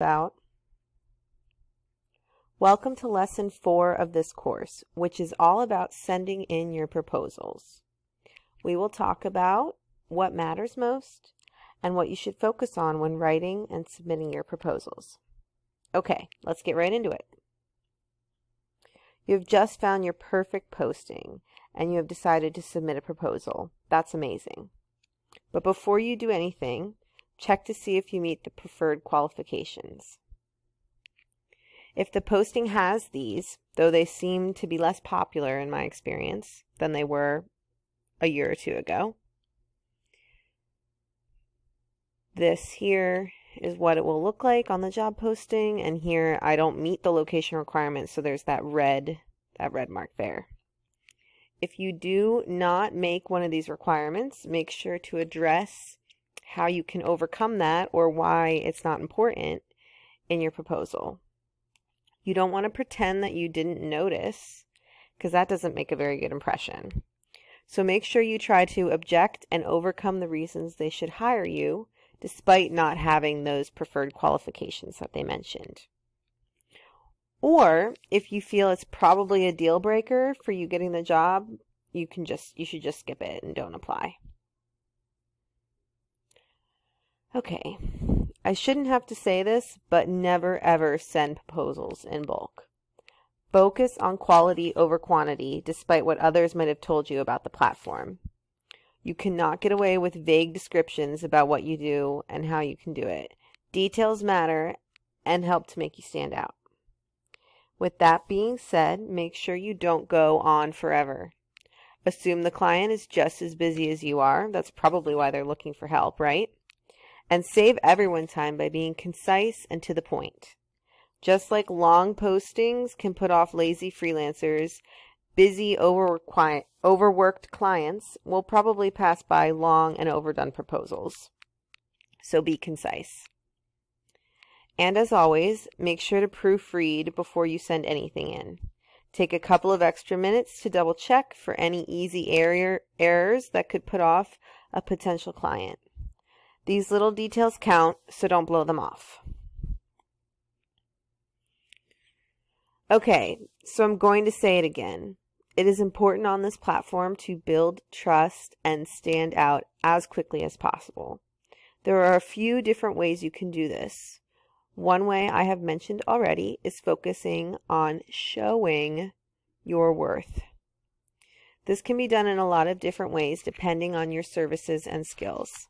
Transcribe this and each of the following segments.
Out. Welcome to lesson 4 of this course, which is all about sending in your proposals. We will talk about what matters most and what you should focus on when writing and submitting your proposals. Okay, let's get right into it. You have just found your perfect posting and you have decided to submit a proposal. That's amazing. But before you do anything, check to see if you meet the preferred qualifications. If the posting has these, though they seem to be less popular in my experience than they were a year or two ago, this here is what it will look like on the job posting, and here I don't meet the location requirements, so there's that red mark there. If you do not make one of these requirements, make sure to address how you can overcome that or why it's not important in your proposal. You don't want to pretend that you didn't notice, because that doesn't make a very good impression. So make sure you try to object and overcome the reasons they should hire you, despite not having those preferred qualifications that they mentioned. Or if you feel it's probably a deal breaker for you getting the job, you should just skip it and don't apply. Okay, I shouldn't have to say this, but never ever send proposals in bulk. Focus on quality over quantity, despite what others might have told you about the platform. You cannot get away with vague descriptions about what you do and how you can do it. Details matter and help to make you stand out. With that being said, make sure you don't go on forever. Assume the client is just as busy as you are. That's probably why they're looking for help, right? And save everyone time by being concise and to the point. Just like long postings can put off lazy freelancers, busy, overworked clients will probably pass by long and overdone proposals. So be concise. And as always, make sure to proofread before you send anything in. Take a couple of extra minutes to double check for any easy errors that could put off a potential client. These little details count, so don't blow them off. Okay, so I'm going to say it again. It is important on this platform to build trust and stand out as quickly as possible. There are a few different ways you can do this. One way I have mentioned already is focusing on showing your worth. This can be done in a lot of different ways depending on your services and skills.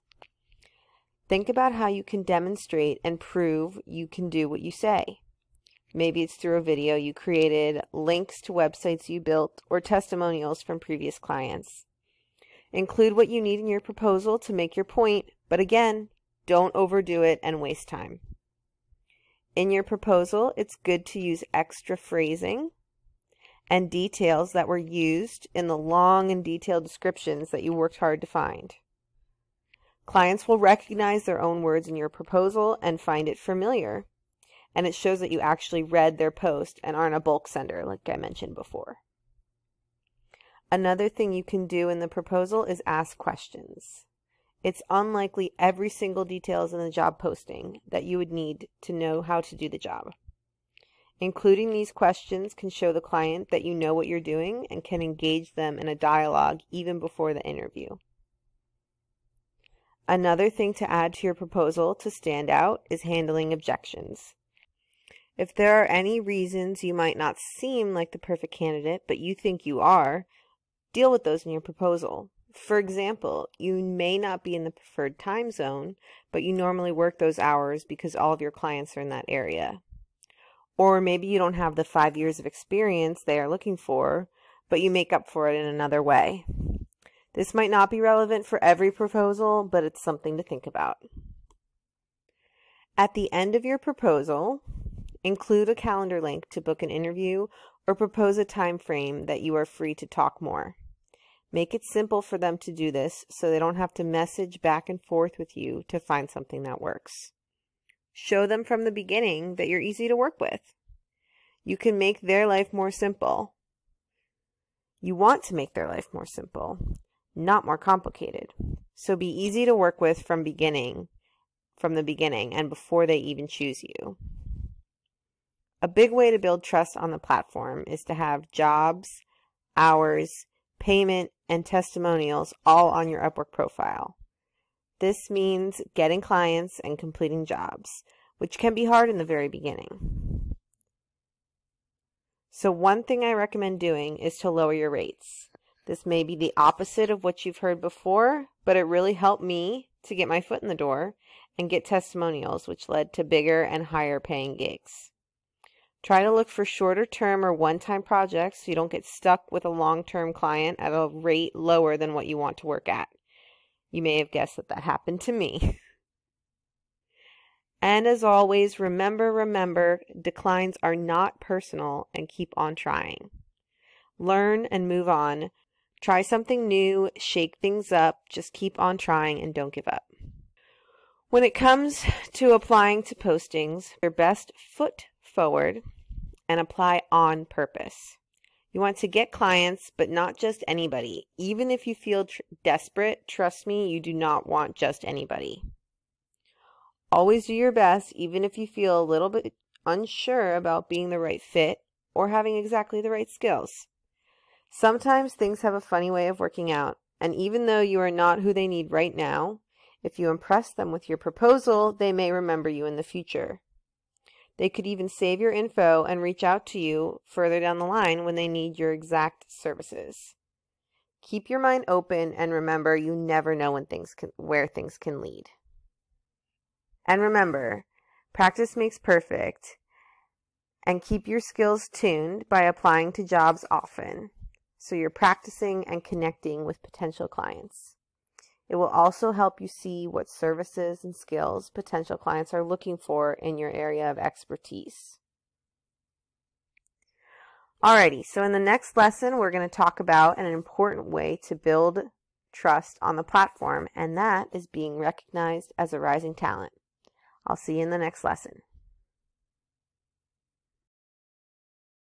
Think about how you can demonstrate and prove you can do what you say. Maybe it's through a video you created, links to websites you built, or testimonials from previous clients. Include what you need in your proposal to make your point, but again, don't overdo it and waste time. In your proposal, it's good to use extra phrasing and details that were used in the long and detailed descriptions that you worked hard to find. Clients will recognize their own words in your proposal and find it familiar, and it shows that you actually read their post and aren't a bulk sender like I mentioned before. Another thing you can do in the proposal is ask questions. It's unlikely every single detail is in the job posting that you would need to know how to do the job. Including these questions can show the client that you know what you're doing and can engage them in a dialogue even before the interview. Another thing to add to your proposal to stand out is handling objections. If there are any reasons you might not seem like the perfect candidate, but you think you are, deal with those in your proposal. For example, you may not be in the preferred time zone, but you normally work those hours because all of your clients are in that area. Or maybe you don't have the 5 years of experience they are looking for, but you make up for it in another way. This might not be relevant for every proposal, but it's something to think about. At the end of your proposal, include a calendar link to book an interview or propose a time frame that you are free to talk more. Make it simple for them to do this so they don't have to message back and forth with you to find something that works. Show them from the beginning that you're easy to work with. You can make their life more simple. You want to make their life more simple, not more complicated. So be easy to work with from beginning from the beginning and before they even choose you. A big way to build trust on the platform is to have jobs, hours, payment, and testimonials all on your Upwork profile. This means getting clients and completing jobs, which can be hard in the very beginning. So one thing I recommend doing is to lower your rates. This may be the opposite of what you've heard before, but it really helped me to get my foot in the door and get testimonials, which led to bigger and higher paying gigs. Try to look for shorter term or one-time projects so you don't get stuck with a long-term client at a rate lower than what you want to work at. You may have guessed that happened to me. And as always, remember, declines are not personal and keep on trying. Learn and move on. Try something new, shake things up, just keep on trying and don't give up. When it comes to applying to postings, your best foot forward and apply on purpose. You want to get clients, but not just anybody. Even if you feel desperate, trust me, you do not want just anybody. Always do your best, even if you feel a little bit unsure about being the right fit or having exactly the right skills. Sometimes things have a funny way of working out, and even though you are not who they need right now, if you impress them with your proposal, they may remember you in the future. They could even save your info and reach out to you further down the line when they need your exact services. Keep your mind open and remember you never know where things can lead. And remember, practice makes perfect, and keep your skills tuned by applying to jobs often so you're practicing and connecting with potential clients. It will also help you see what services and skills potential clients are looking for in your area of expertise. Alrighty, so in the next lesson, we're going to talk about an important way to build trust on the platform, and that is being recognized as a rising talent. I'll see you in the next lesson.